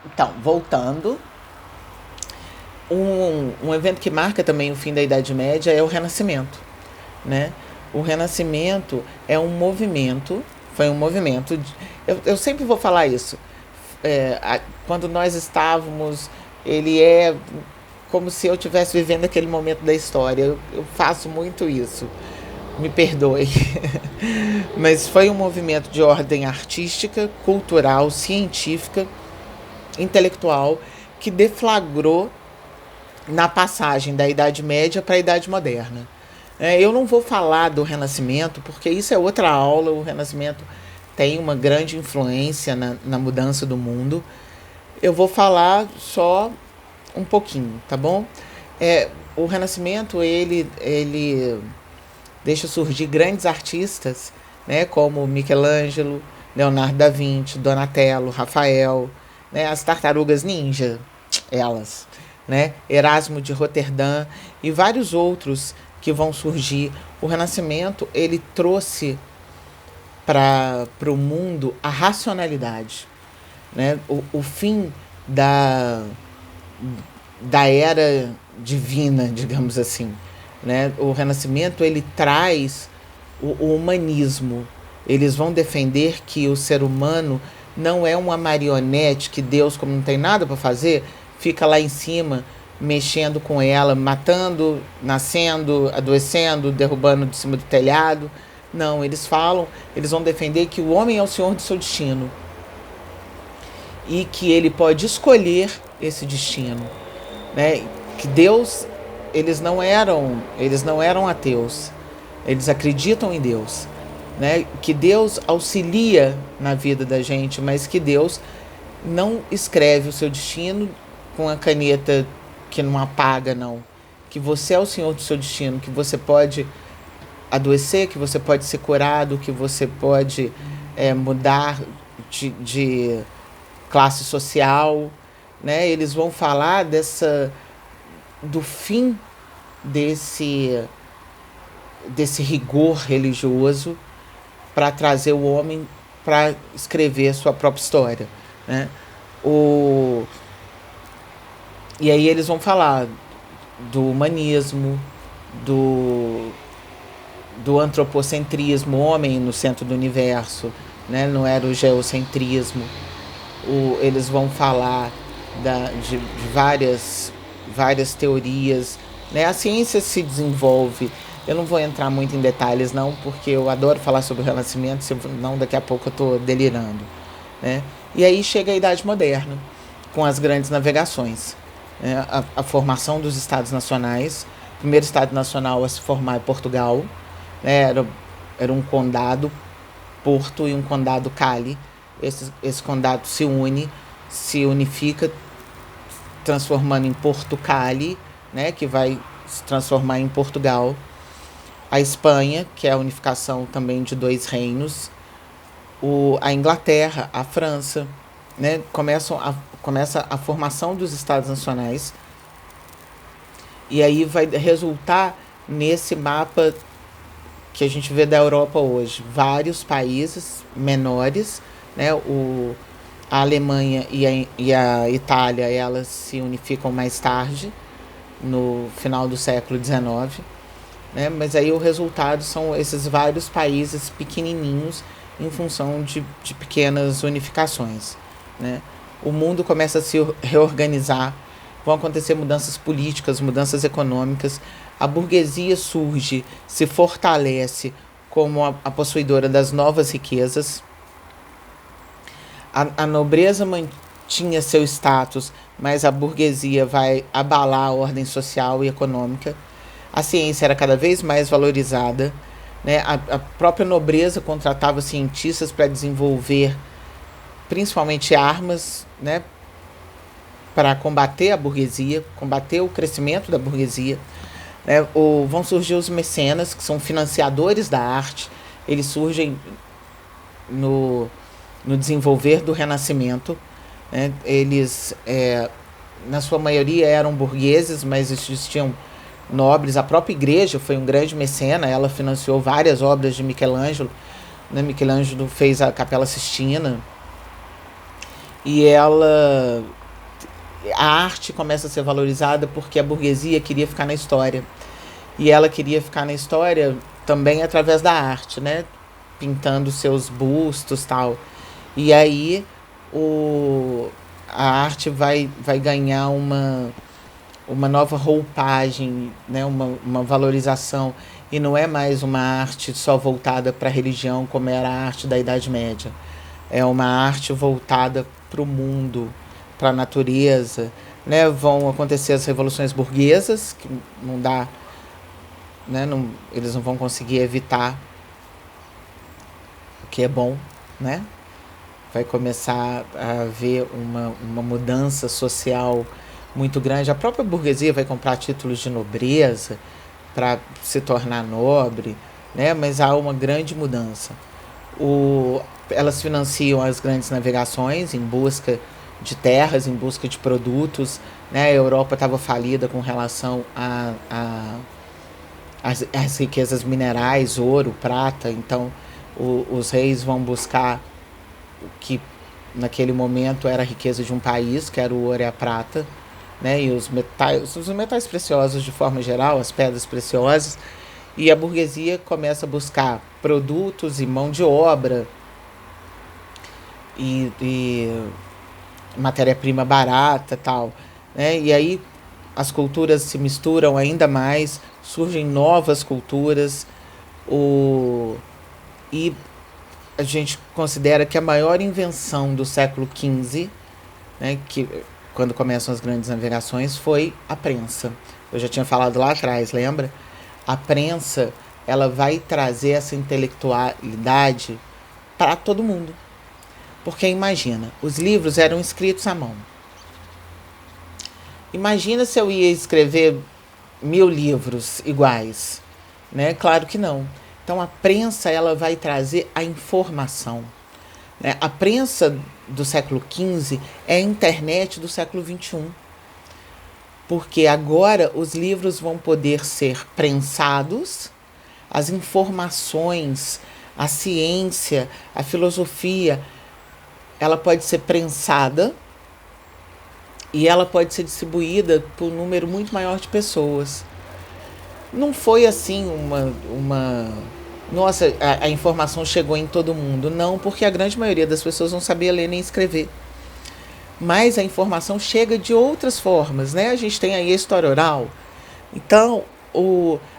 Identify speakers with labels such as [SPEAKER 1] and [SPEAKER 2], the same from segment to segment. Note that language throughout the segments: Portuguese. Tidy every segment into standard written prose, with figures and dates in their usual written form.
[SPEAKER 1] Então, voltando, um evento que marca também o fim da Idade Média é o Renascimento, né? O Renascimento é um movimento, foi um movimento. Eu sempre vou falar isso. Quando nós estávamos, ele é como se eu estivesse vivendo aquele momento da história. Eu faço muito isso. Me perdoe. Mas foi um movimento de ordem artística, cultural, científica, intelectual, que deflagrou na passagem da Idade Média para a Idade Moderna. Eu não vou falar do Renascimento, porque isso é outra aula. O Renascimento tem uma grande influência na mudança do mundo. Eu vou falar só um pouquinho, tá bom? O Renascimento, ele deixa surgir grandes artistas, né, como Michelangelo, Leonardo da Vinci, Donatello, Rafael, né, as tartarugas ninja, elas, né, Erasmo de Roterdã e vários outros que vão surgir. O Renascimento, ele trouxe para o mundo a racionalidade, né, o fim da era divina, digamos assim, né? O Renascimento, ele traz o humanismo. Eles vão defender que o ser humano não é uma marionete que Deus, como não tem nada para fazer, fica lá em cima mexendo com ela, matando, nascendo, adoecendo, derrubando de cima do telhado. Não, eles vão defender que o homem é o senhor do seu destino e que ele pode escolher esse destino, né? Que Deus, eles não eram ateus. Eles acreditam em Deus, né? Que Deus auxilia na vida da gente, mas que Deus não escreve o seu destino com a caneta que não apaga, não. Que você é o senhor do seu destino, que você pode adoecer, que você pode ser curado, que você pode mudar de classe social, né? Eles vão falar do fim desse rigor religioso para trazer o homem para escrever a sua própria história, né? E aí eles vão falar do humanismo, do antropocentrismo, homem no centro do universo, né? Não era o geocentrismo. Eles vão falar de várias teorias, né? A ciência se desenvolve. Eu não vou entrar muito em detalhes, não, porque eu adoro falar sobre o Renascimento, senão daqui a pouco eu estou delirando, né? E aí chega a Idade Moderna, com as grandes navegações, né? A formação dos Estados Nacionais. O primeiro Estado Nacional a se formar é Portugal, né? Era um condado, Porto, e um condado Cali. Esse condado se unifica, transformando em Porto Cali, né, que vai se transformar em Portugal. A Espanha, que é a unificação também de dois reinos. A Inglaterra, a França, né, começa a formação dos Estados Nacionais. E aí vai resultar nesse mapa que a gente vê da Europa hoje. Vários países menores, né, a Alemanha e a Itália, elas se unificam mais tarde, no final do século XIX, né? Mas aí o resultado são esses vários países pequenininhos em função de pequenas unificações, né? O mundo começa a se reorganizar, vão acontecer mudanças políticas, mudanças econômicas, a burguesia surge, se fortalece como a possuidora das novas riquezas. A nobreza mantinha seu status, mas a burguesia vai abalar a ordem social e econômica. A ciência era cada vez mais valorizada, né? A própria nobreza contratava cientistas para desenvolver principalmente armas, né, para combater a burguesia, combater o crescimento da burguesia, né? Vão surgir os mecenas, que são financiadores da arte. Eles surgem no desenvolver do Renascimento, né? Eles, na sua maioria, eram burgueses, mas existiam nobres. A própria igreja foi um grande mecena, ela financiou várias obras de Michelangelo, né? Michelangelo fez a Capela Sistina. e ela a arte começa a ser valorizada porque a burguesia queria ficar na história. E ela queria ficar na história também através da arte, né? Pintando seus bustos, tal. E aí a arte vai ganhar uma nova roupagem, né? Uma valorização. E não é mais uma arte só voltada para a religião, como era a arte da Idade Média. É uma arte voltada para o mundo, para a natureza. Né? Vão acontecer as revoluções burguesas, que não dá, né? Não, eles não vão conseguir evitar o que é bom, né? Vai começar a haver uma mudança social muito grande. A própria burguesia vai comprar títulos de nobreza para se tornar nobre, né? Mas há uma grande mudança. Elas financiam as grandes navegações em busca de terras, em busca de produtos. Né? A Europa estava falida com relação às riquezas minerais, ouro, prata. Então, os reis vão buscar o que naquele momento era a riqueza de um país, que era o ouro e a prata, né? E os metais preciosos de forma geral, as pedras preciosas. E a burguesia começa a buscar produtos e mão de obra e matéria-prima barata, tal, né? E aí as culturas se misturam ainda mais, surgem novas culturas. E a gente considera que a maior invenção do século XV, né, que quando começam as grandes navegações, foi a prensa. Eu já tinha falado lá atrás, lembra? A prensa, ela vai trazer essa intelectualidade para todo mundo. Porque imagina, os livros eram escritos à mão. Imagina se eu ia escrever 1000 livros iguais, né? Claro que não. Então a prensa, ela vai trazer a informação. Né? A prensa do século XV é a internet do século XXI. Porque agora os livros vão poder ser prensados, as informações, a ciência, a filosofia, ela pode ser prensada e ela pode ser distribuída por um número muito maior de pessoas. Não foi assim nossa, a informação chegou em todo mundo. Não, porque a grande maioria das pessoas não sabia ler nem escrever. Mas a informação chega de outras formas, né? A gente tem aí a história oral. Então,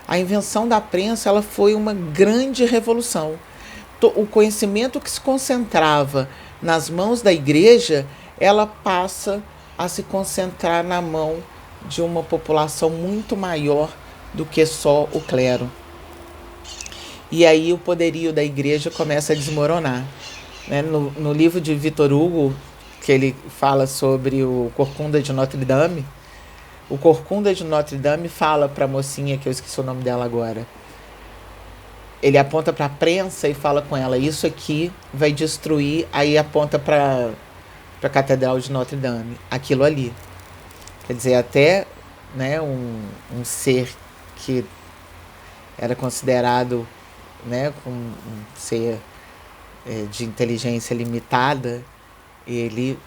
[SPEAKER 1] a invenção da prensa, ela foi uma grande revolução. O conhecimento que se concentrava nas mãos da igreja, ela passa a se concentrar na mão de uma população muito maior do que só o clero. E aí o poderio da igreja começa a desmoronar. Né? No livro de Victor Hugo, que ele fala sobre o Corcunda de Notre Dame, o Corcunda de Notre Dame fala para a mocinha, que eu esqueci o nome dela agora, ele aponta para a prensa e fala com ela, isso aqui vai destruir, aí aponta para a Catedral de Notre Dame, aquilo ali. Quer dizer, até, né, um ser que era considerado, né, um ser de inteligência limitada, ele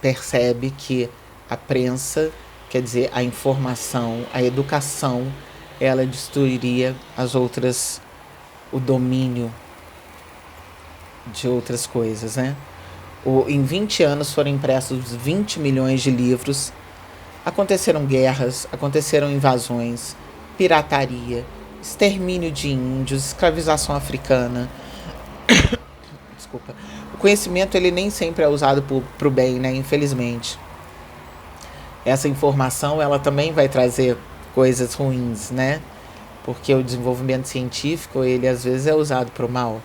[SPEAKER 1] percebe que a prensa, quer dizer, a informação, a educação, ela destruiria as outras, o domínio de outras coisas, né? Em 20 anos foram impressos 20 milhões de livros, aconteceram guerras, aconteceram invasões, pirataria, extermínio de índios, escravização africana. Desculpa. O conhecimento, ele nem sempre é usado para o bem, né? Infelizmente. Essa informação, ela também vai trazer coisas ruins, né? Porque o desenvolvimento científico, ele às vezes é usado para o mal,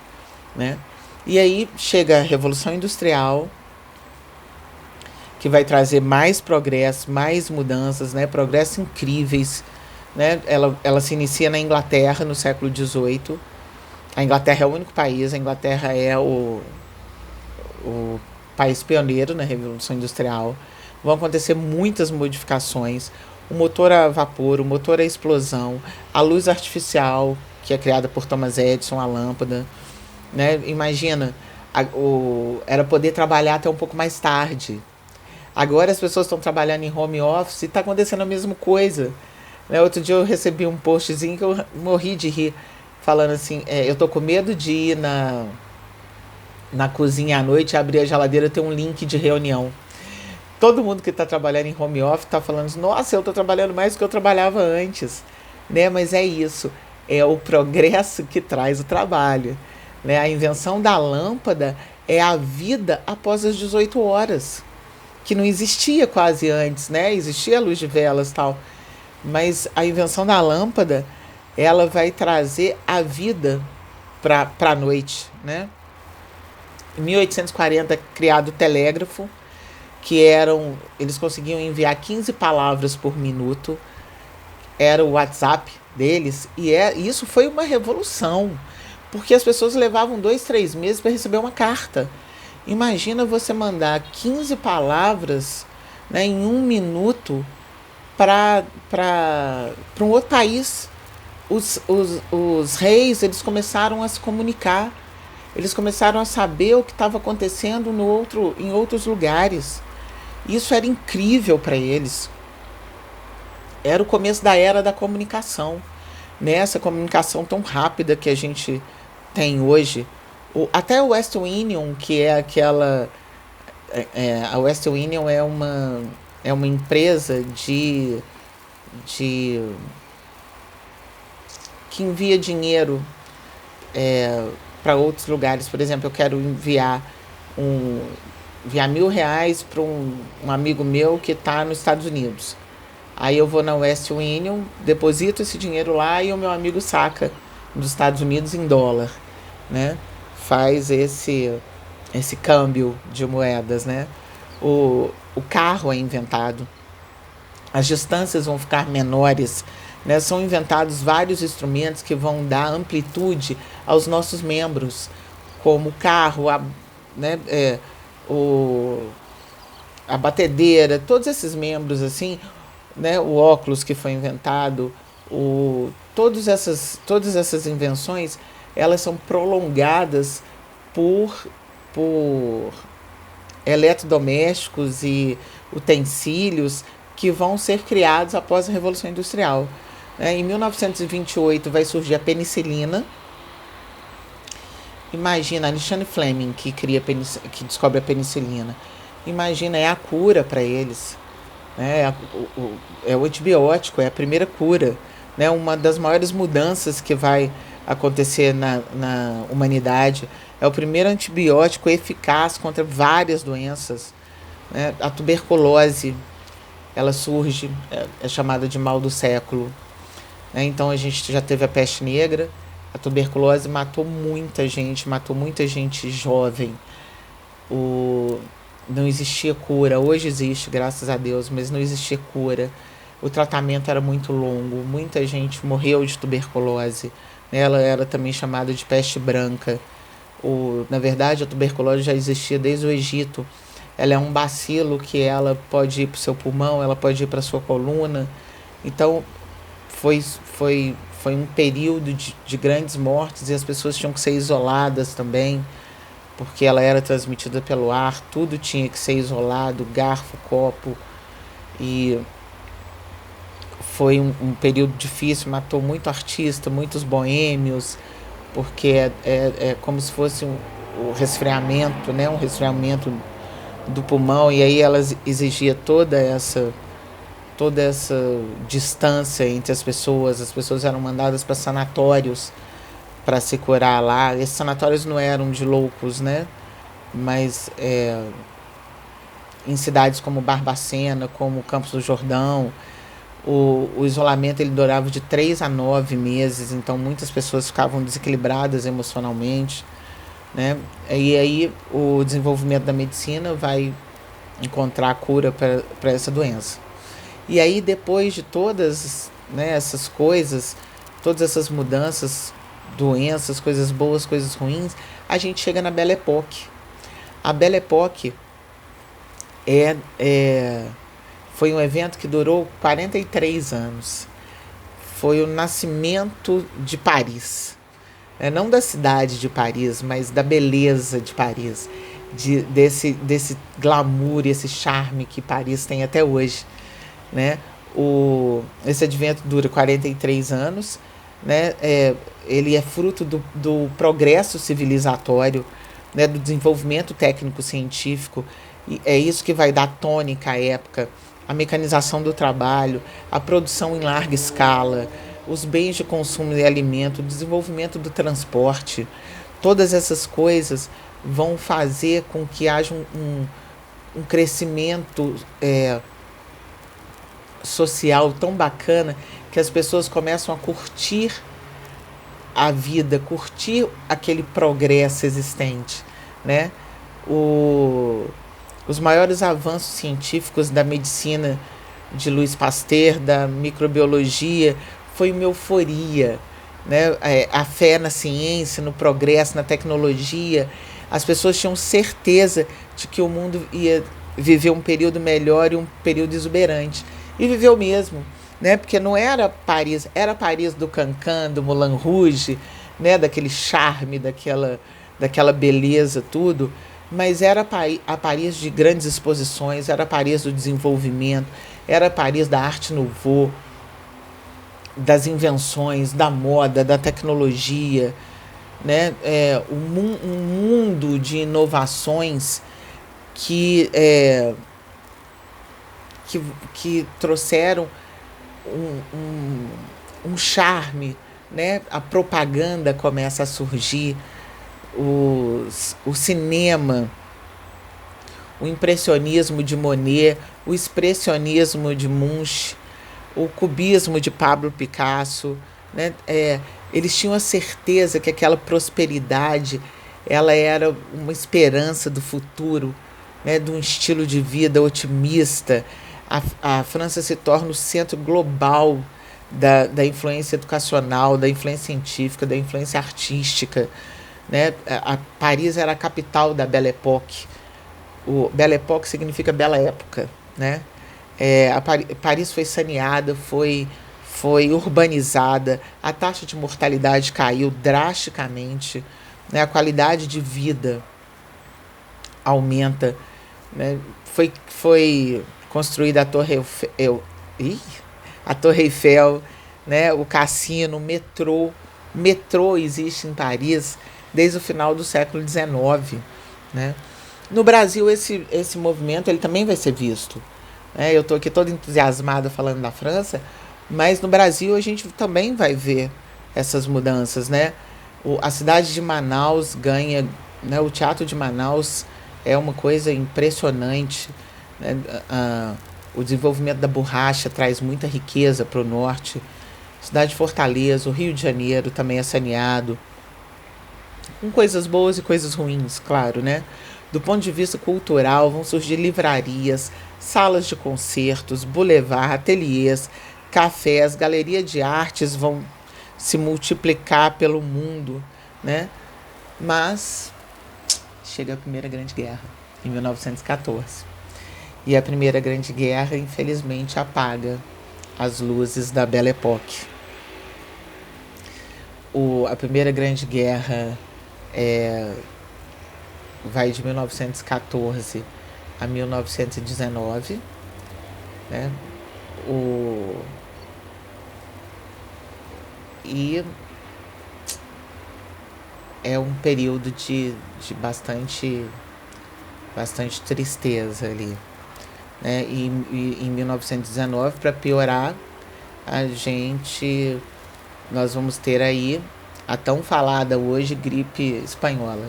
[SPEAKER 1] né? E aí chega a Revolução Industrial, que vai trazer mais progresso, mais mudanças, né? Progressos incríveis, né? Ela se inicia na Inglaterra, no século XVIII. A Inglaterra é o único país, a Inglaterra é o país pioneiro na Revolução Industrial. Vão acontecer muitas modificações. O motor a vapor, o motor a explosão, a luz artificial, que é criada por Thomas Edison, a lâmpada. Né? Imagina, Era poder trabalhar até um pouco mais tarde. Agora as pessoas estão trabalhando em home office e está acontecendo a mesma coisa. Né? Outro dia eu recebi um postzinho que eu morri de rir, falando assim, eu tô com medo de ir na cozinha à noite, abrir a geladeira, ter um link de reunião. Todo mundo que está trabalhando em home office está falando assim, nossa, eu estou trabalhando mais do que eu trabalhava antes. Né? Mas é isso, é o progresso que traz o trabalho. Né? A invenção da lâmpada é a vida após as 18 horas, que não existia quase antes, né? Existia a luz de velas e tal, mas a invenção da lâmpada, ela vai trazer a vida para a noite, né? Em 1840, criado o telégrafo, eles conseguiam enviar 15 palavras por minuto, era o WhatsApp deles, e isso foi uma revolução, porque as pessoas levavam 2, 3 meses para receber uma carta. Imagina você mandar 15 palavras, né, em 1 minuto para um outro país. Os reis, eles começaram a se comunicar, eles começaram a saber o que estava acontecendo em outros lugares. Isso era incrível para eles. Era o começo da era da comunicação, né? Essa comunicação tão rápida que a gente tem hoje. Até o West Union, que é aquela... a West Union é uma empresa de que envia dinheiro para outros lugares. Por exemplo, eu quero enviar R$ 1.000 para um amigo meu que está nos Estados Unidos. Aí eu vou na West Union, deposito esse dinheiro lá e o meu amigo saca dos Estados Unidos em dólar, né? Faz esse câmbio de moedas, né? O carro é inventado, as distâncias vão ficar menores, né? São inventados vários instrumentos que vão dar amplitude aos nossos membros, como o carro, né? A batedeira, todos esses membros assim, né? O óculos que foi inventado, todas essas invenções, elas são prolongadas por eletrodomésticos e utensílios que vão ser criados após a Revolução Industrial. Em 1928 vai surgir a penicilina. Imagina, Alexander Fleming, que descobre a penicilina. Imagina, é a cura para eles. É o antibiótico, é a primeira cura. Né? Uma das maiores mudanças que vai acontecer na humanidade. É o primeiro antibiótico eficaz contra várias doenças. Né? A tuberculose, ela surge, é chamada de mal do século. Né? Então a gente já teve a peste negra, a tuberculose matou muita gente jovem. Não existia cura, hoje existe, graças a Deus, mas não existia cura. O tratamento era muito longo, muita gente morreu de tuberculose. Ela era também chamada de peste branca. Na verdade, a tuberculose já existia desde o Egito. Ela é um bacilo que ela pode ir para o seu pulmão, ela pode ir para a sua coluna. Então, foi um período de grandes mortes e as pessoas tinham que ser isoladas também, porque ela era transmitida pelo ar, tudo tinha que ser isolado, garfo, copo. E foi um período difícil, matou muito artista, muitos boêmios, porque é como se fosse um resfriamento, né? Um resfriamento do pulmão, e aí ela exigia toda essa distância entre as pessoas eram mandadas para sanatórios para se curar lá. Esses sanatórios não eram de loucos, né? Mas em cidades como Barbacena, como Campos do Jordão, o isolamento ele durava de 3 a 9 meses, então muitas pessoas ficavam desequilibradas emocionalmente, né? E aí o desenvolvimento da medicina vai encontrar a cura para essa doença. E aí depois de todas, né, essas coisas, todas essas mudanças, doenças, coisas boas, coisas ruins, a gente chega na Belle Époque. A Belle Époque foi um evento que durou 43 anos. Foi o nascimento de Paris. não da cidade de Paris, mas da beleza de Paris, desse glamour, esse charme que Paris tem até hoje, né? Esse advento dura 43 anos, né? Ele é fruto do progresso civilizatório, né? Do desenvolvimento técnico-científico, e é isso que vai dar tônica à época, a mecanização do trabalho, a produção em larga escala, os bens de consumo e alimento, o desenvolvimento do transporte. Todas essas coisas vão fazer com que haja um crescimento social tão bacana, que as pessoas começam a curtir a vida, curtir aquele progresso existente, né? Os maiores avanços científicos da medicina de Louis Pasteur, da microbiologia, foi uma euforia, né? A fé na ciência, no progresso, na tecnologia. As pessoas tinham certeza de que o mundo ia viver um período melhor e um período exuberante. E viveu mesmo, né? Porque não era Paris, era Paris do Cancan, do Moulin Rouge, né? Daquele charme, daquela beleza, tudo. Mas era a Paris de grandes exposições, era a Paris do desenvolvimento, era a Paris da arte nouveau, das invenções, da moda, da tecnologia, né? Um mundo de inovações que trouxeram um charme, né? A propaganda começa a surgir, o cinema, o impressionismo de Monet, o expressionismo de Munch, o cubismo de Pablo Picasso, né? Eles tinham a certeza que aquela prosperidade ela era uma esperança do futuro, né? De um estilo de vida otimista. A França se torna o centro global da influência educacional, da influência científica, da influência artística, né? Paris era a capital da Belle Époque. Belle Époque significa bela época, né? Paris foi saneada, foi urbanizada, a taxa de mortalidade caiu drasticamente, né? A qualidade de vida aumenta, né? Foi construída a Torre Eiffel, né? O cassino, o metrô. O metrô existe em Paris desde o final do século XIX, né? No Brasil, esse movimento ele também vai ser visto, né? Eu estou aqui toda entusiasmada falando da França, mas no Brasil a gente também vai ver essas mudanças, né? A cidade de Manaus ganha, né? O Teatro de Manaus é uma coisa impressionante, né? O desenvolvimento da borracha traz muita riqueza para o norte. A cidade de Fortaleza, o Rio de Janeiro também é saneado, com coisas boas e coisas ruins, claro, né? Do ponto de vista cultural, vão surgir livrarias, salas de concertos, boulevard, ateliês, cafés, galeria de artes vão se multiplicar pelo mundo, né? Mas chega a Primeira Grande Guerra, em 1914. E a Primeira Grande Guerra, infelizmente, apaga as luzes da Belle Époque. A Primeira Grande Guerra vai de 1914 a 1919, né? E é um período de bastante tristeza ali, né? E em 1919, para piorar, nós vamos ter aí a tão falada hoje gripe espanhola,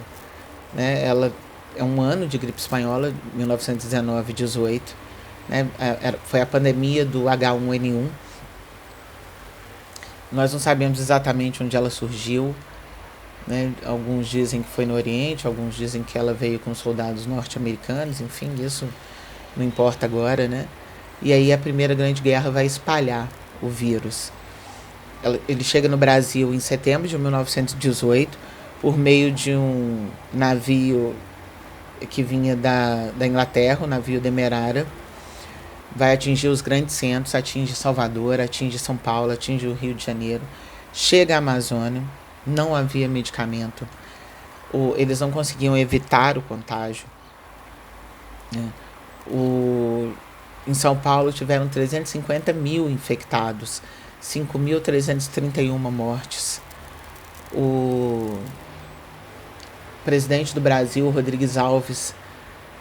[SPEAKER 1] né? Ela é um ano de gripe espanhola, 1919-18, né? Foi a pandemia do H1N1. Nós não sabemos exatamente onde ela surgiu, né? Alguns dizem que foi no Oriente, alguns dizem que ela veio com soldados norte-americanos, enfim, isso não importa agora, né? E aí a Primeira Grande Guerra vai espalhar o vírus. Ele chega no Brasil em setembro de 1918, por meio de um navio que vinha da Inglaterra, o navio Demerara. Vai atingir os grandes centros, atinge Salvador, atinge São Paulo, atinge o Rio de Janeiro, chega à Amazônia, não havia medicamento, eles não conseguiam evitar o contágio, né? Em São Paulo tiveram 350 mil infectados, 5.331 mortes. O presidente do Brasil, Rodrigues Alves,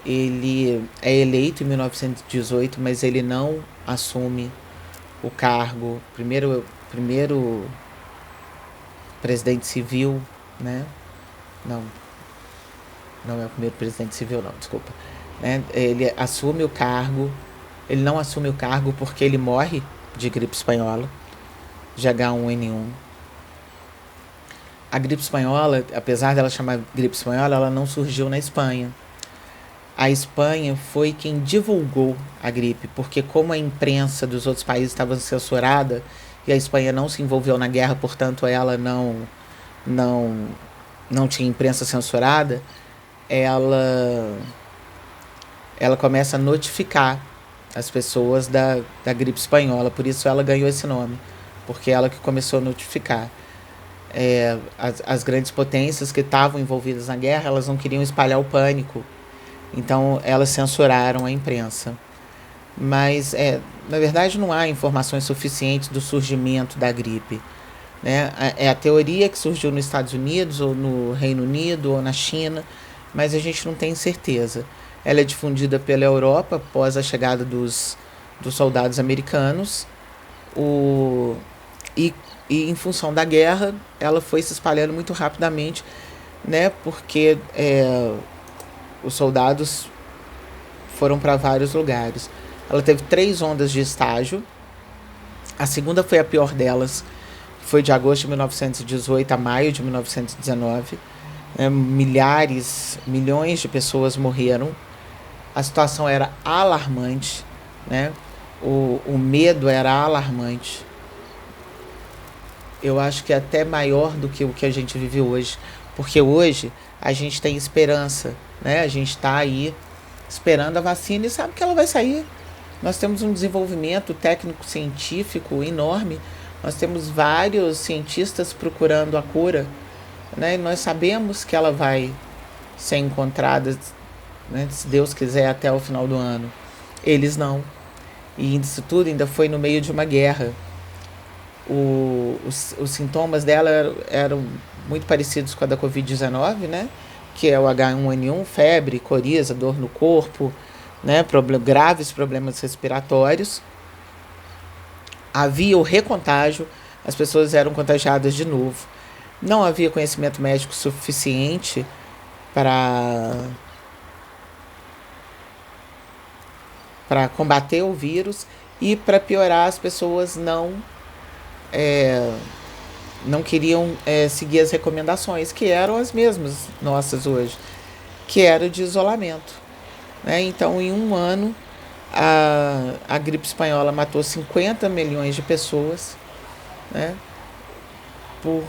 [SPEAKER 1] ele é eleito em 1918, mas ele não assume o cargo. Primeiro presidente civil, né? Não, não é o primeiro presidente civil, não, desculpa. Né? Ele assume o cargo, ele não assume o cargo porque ele morre de gripe espanhola, de H1N1. A gripe espanhola, apesar dela chamar gripe espanhola, ela não surgiu na Espanha. A Espanha foi quem divulgou a gripe, porque como a imprensa dos outros países estava censurada e a Espanha não se envolveu na guerra, portanto ela não tinha imprensa censurada, ela começa a notificar as pessoas da gripe espanhola, por isso ela ganhou esse nome, porque ela que começou a notificar. As grandes potências que estavam envolvidas na guerra, elas não queriam espalhar o pânico, então elas censuraram a imprensa. Mas, na verdade, não há informações suficientes do surgimento da gripe, né? É a teoria que surgiu nos Estados Unidos, ou no Reino Unido, ou na China, mas a gente não tem certeza. Ela é difundida pela Europa após a chegada dos soldados americanos, e em função da guerra, ela foi se espalhando muito rapidamente, né? Porque os soldados foram para vários lugares. Ela teve 3 ondas de estágio. A segunda foi a pior delas, foi de agosto de 1918 a maio de 1919. Milhões de pessoas morreram. A situação era alarmante, né? O medo era alarmante. Eu acho que é até maior do que o que a gente vive hoje, porque hoje a gente tem esperança, né? A gente está aí esperando a vacina e sabe que ela vai sair. Nós temos um desenvolvimento técnico-científico enorme, nós temos vários cientistas procurando a cura, né? E nós sabemos que ela vai ser encontrada, né, se Deus quiser, até o final do ano. Eles não. E isso tudo ainda foi no meio de uma guerra. Os sintomas dela eram muito parecidos com a da Covid-19, né? Que é o H1N1, febre, coriza, dor no corpo, né? Graves problemas respiratórios. Havia o recontágio, as pessoas eram contagiadas de novo. Não havia conhecimento médico suficiente para combater o vírus, e para piorar, as pessoas não queriam seguir as recomendações, que eram as mesmas nossas hoje, que era de isolamento, né? Então, em um ano, a gripe espanhola matou 50 milhões de pessoas, né? Por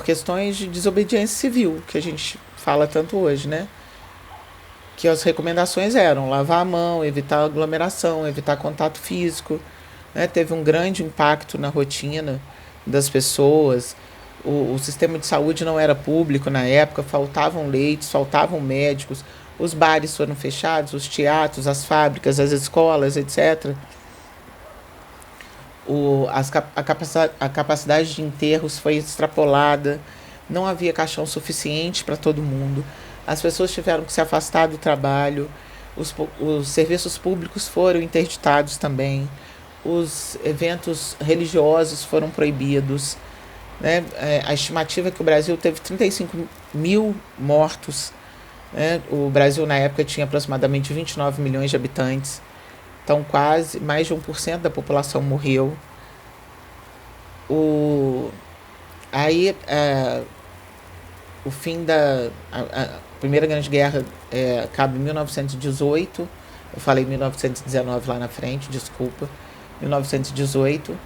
[SPEAKER 1] questões de desobediência civil, que a gente fala tanto hoje, né? Que as recomendações eram lavar a mão, evitar aglomeração, evitar contato físico, né? Teve um grande impacto na rotina das pessoas. O sistema de saúde não era público na época, faltavam leitos, faltavam médicos, os bares foram fechados, os teatros, as fábricas, as escolas, etc. A capacidade de enterros foi extrapolada, não havia caixão suficiente para todo mundo, as pessoas tiveram que se afastar do trabalho, os serviços públicos foram interditados também, os eventos religiosos foram proibidos, né? A estimativa é que o Brasil teve 35 mil mortos, né? O Brasil, na época, tinha aproximadamente 29 milhões de habitantes, então quase mais de 1% da população morreu. Aí, o fim da Primeira Grande Guerra acaba em 1918, eu falei 1919 lá na frente, desculpa, 1918,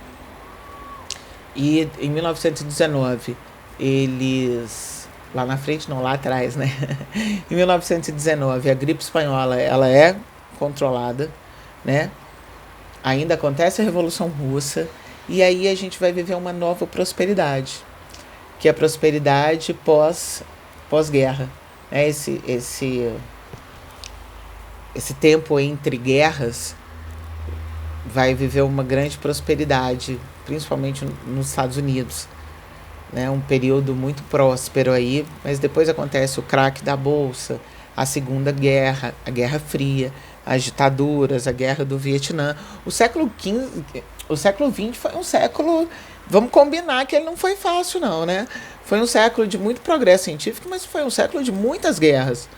[SPEAKER 1] e em 1919 eles, lá na frente não, lá atrás, né? Em 1919 a gripe espanhola ela é controlada, né? Ainda acontece a Revolução Russa, E aí a gente vai viver uma nova prosperidade, que é a prosperidade pós-guerra. Esse tempo entre guerras vai viver uma grande prosperidade, principalmente nos Estados Unidos. Né? Um período muito próspero aí, mas depois acontece o craque da Bolsa, a Segunda Guerra, a Guerra Fria, as ditaduras, a Guerra do Vietnã. O século XX foi um século, vamos combinar que ele não foi fácil não, né? Foi um século de muito progresso científico, mas foi um século de muitas guerras.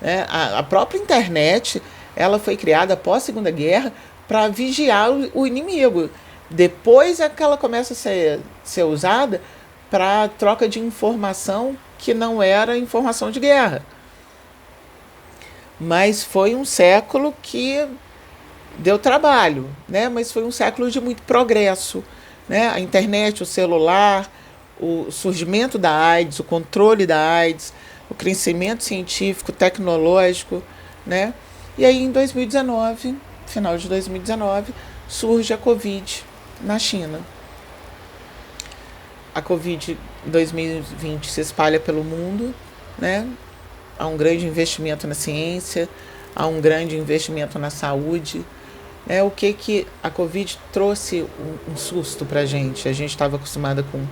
[SPEAKER 1] Né? A própria internet, ela foi criada após a Segunda Guerra para vigiar o inimigo. Depois é que ela começa a ser usada para troca de informação que não era informação de guerra. Mas foi um século que deu trabalho, né? Mas foi um século de muito progresso. Né? A internet, o celular, o surgimento da AIDS, o controle da AIDS, o crescimento científico, tecnológico. Né? E aí em 2019, final de 2019, surge a Covid na China. A Covid 2020 se espalha pelo mundo, né? Há um grande investimento na ciência, há um grande investimento na saúde. Né? O que a Covid trouxe um susto para a gente estava acostumada com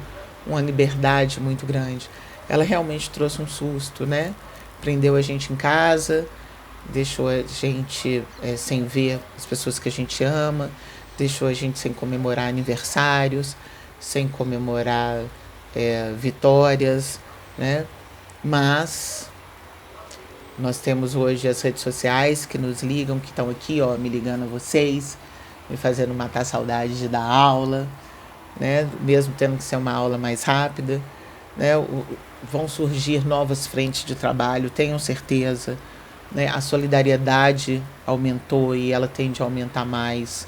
[SPEAKER 1] uma liberdade muito grande. Ela realmente trouxe um susto, né? Prendeu a gente em casa, deixou a gente sem ver as pessoas que a gente ama, deixou a gente sem comemorar aniversários, sem comemorar vitórias, né? Mas nós temos hoje as redes sociais que nos ligam, que estão aqui, ó, me ligando a vocês, me fazendo matar a saudade de dar aula, né? Mesmo tendo que ser uma aula mais rápida, né? Vão surgir novas frentes de trabalho, tenham certeza, né? A solidariedade aumentou e ela tende a aumentar mais.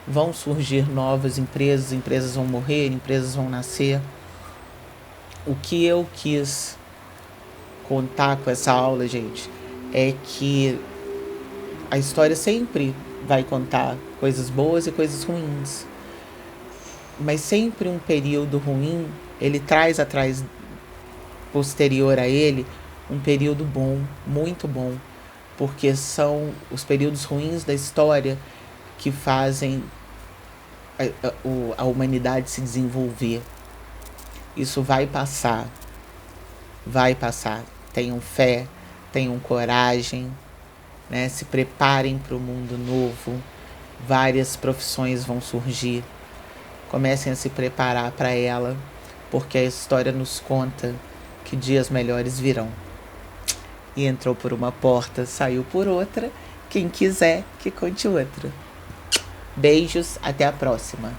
[SPEAKER 1] Vão surgir novas empresas vão morrer, empresas vão nascer. O que eu quis contar com essa aula, gente, é que a história sempre vai contar coisas boas e coisas ruins. Mas sempre um período ruim, ele traz atrás, posterior a ele, um período bom, muito bom. Porque são os períodos ruins da história que fazem a humanidade se desenvolver. Isso vai passar. Vai passar. Tenham fé, tenham coragem, né? Se preparem para o mundo novo. Várias profissões vão surgir. Comecem a se preparar para ela, porque a história nos conta que dias melhores virão. E entrou por uma porta, saiu por outra. Quem quiser, que conte outra. Beijos, até a próxima.